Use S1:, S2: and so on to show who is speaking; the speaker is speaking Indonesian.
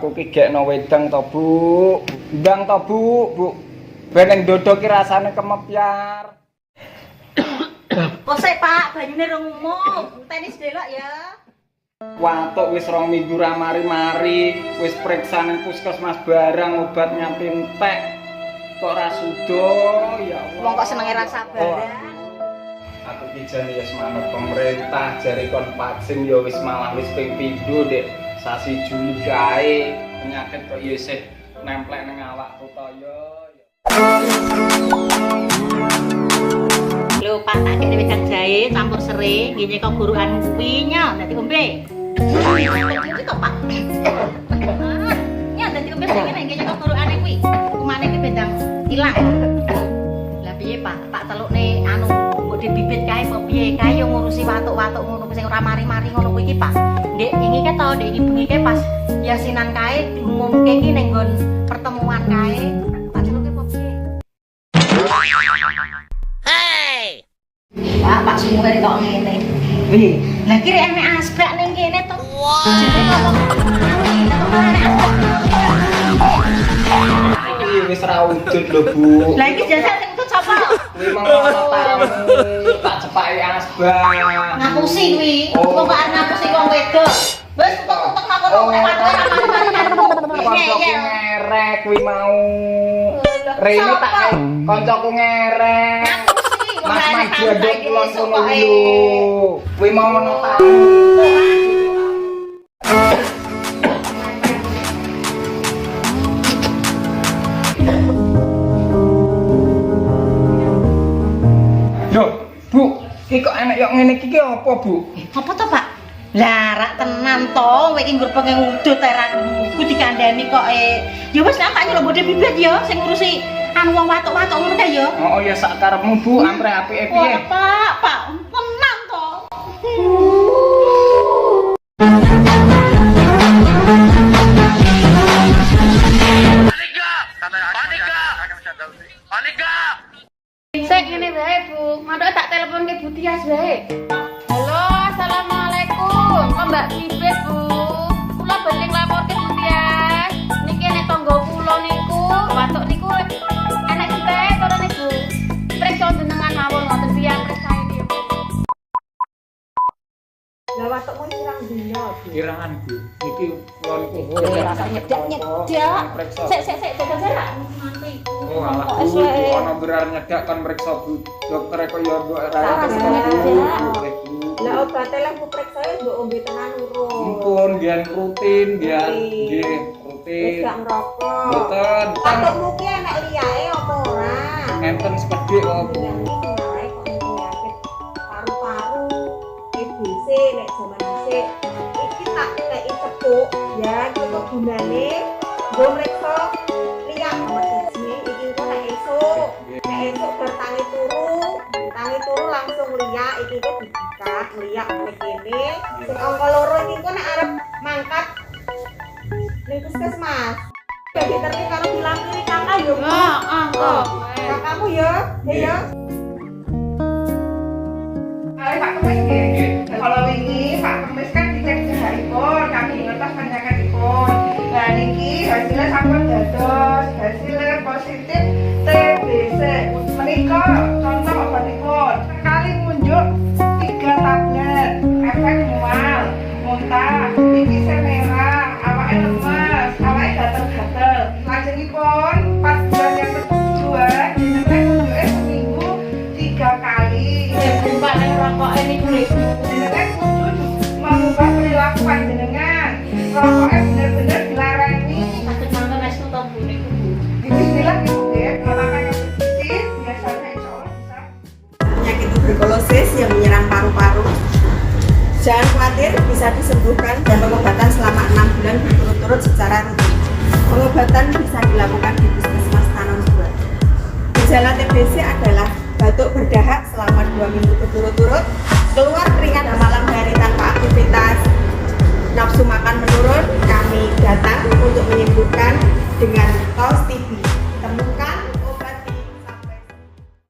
S1: aku ki gekno wedang to, Bu. Ndang to, Bu. Bu. Ben ning dodo ki rasane kemepyar.
S2: Kok sik, Pak, banyune rong umum. Tenis delok ya.
S1: Watuk wis 2 minggu ra mari-mari, wis periksa ning puskesmas barang obatnya entek. Kok ra sudo, ya Allah.
S2: Wong kok senenge rasa barang.
S1: Aku ki jane wis manut pemerintah jare kon vaksin ya wis malah wis ping 7, Dek. Sasi Juli kae penyakit kok ya isih nemplek ning awakku to ya.
S2: Lho, Pak, tak kene wedang jahe campur serai, nggih kok gurukan kuwi nya dadi ombe. Iki kok, Pak. Ya dadi ombe sing ngene nggih kok gurukane kuwi. Kumane iki bendang ilang. Lah piye, Pak? Tak celukne anu mbok dibibit kae apa piye? Kae yo ngurusi watuk-watuk ngono sing ora mari-mari ngono kuwi iki, Pak. Ndek iki ke to, ndek iki bengi ke pas yasinan kae diumumke iki ning nggon pertemuan kae. Tak celuke apa piye? Pak semua kok ngene. Wih, lah kira enek asbak ning kene to.
S1: Iki wis ra wujud lho, Bu.
S2: Lah iki jasa sing utut sapa?
S1: Kuwi mangkono tamu, tak cepaki asbak.
S2: Ngapusi kuwi. Wong kok ngapusi wong wedok. Wis tutuk makono nek watuk ramari karo.
S1: Kancaku ngerek kuwi mau. Rene tak kancaku ngerek. Mas maju aduk kulon kono lho. Kuwi mau ono tamu. Yo, Bu, iki kok enek yo ngene iki ki apa, Bu?
S2: Apa to, Pak? Lah rak tenan to, kowe iki nggrupenge ngudut teran ku dikandani kok ya wis lah Pak nyelok bodhe bibit ya sing ngurusi anu wong watuk-watuk ngono kae ya.
S1: Oh ya sak karepmu, Bu, ampre apike piye?
S2: Oh, Pak, tenang to.
S3: Sik ngene wae, Bu. Mantuk tak telepon ke Bu Tias wae. Halo, assalamualaikum. Kok Mbak Bibit, Bu? Kula badhe nglaporke Bu Tias. Niki nek tangga kula niku, watuk niku enek sithik to niku. Priksa jenengan mawon wonten tiyang priksae iki.
S4: Lah watukmu kirang dina, Bu.
S1: Kiraan, Bu. Niki kula niku
S2: Rasa nyedak. Sik jaga jarak. Mati.
S1: Oh, alah Bu, ana berar nyedak kan mriksa Bu. Dokter kok ya mbok ra
S4: Lah obate lah Bu periksa mbok ombe tenan urung.
S1: Mumpun nggih rutin, nggih
S4: Wis
S1: rutin.
S4: gak ngerokok.
S1: Mboten,
S4: Watukmu ki enek liyae apa ora?
S1: ngenten sekedhik kok Bu.
S4: Yang iki ngae kok penyakit paru-paru, TBC nek jaman dhisik. Iki tak kei cepuk ya iki kok gunane nggo mriksa liyak nomor 1. Iki kok nek esuk bar tangi turu langsung liyak iki kok dibuka liyak ngene kene. Sing angka 2 iki kok nek arep mangkat ning puskesmas. Jadi terus karo dilampiri kakak yo.
S3: Heeh,
S4: Kakakmu ya, ya.
S5: Pak Kemis nggih. Kalau wingi Pak Kemis kan dicek haripun, kami ngertos penyakitipun. Nah niki hasilnya sampun dados, hasilnya positif TBC. Menika contoh obatipun. Sekali ngunjuk 3 tablet, efek mual, muntah, gigi merah, awake lemes, awake gatel-gatel. Lajengipun pas bulan yang kedua, jenengan ngunjuke seminggu 3 kali.
S3: Mbak nek rokoke niku lho.
S5: Jenengan kudu mengubah perilaku panjenengan. Rokoknya bener-bener dilarani.
S3: Saged mangken estu to Bu niku.
S5: Bismillah gitu ya. Melakukan yang sedikit, biasanya insya Allah bisa.
S4: Penyakit tuberkulosis yang menyerang paru-paru. Jangan khawatir, bisa disembuhkan dan pengobatan selama 6 bulan berturut-turut secara rutin. Pengobatan bisa dilakukan di puskesmas Tanon 2. Gejala TBC adalah batuk berdahak selama 2 minggu berturut-turut, keluar keringat malam hari tanpa aktivitas, nafsu makan menurun. Kami datang untuk menyembuhkan dengan tos TB.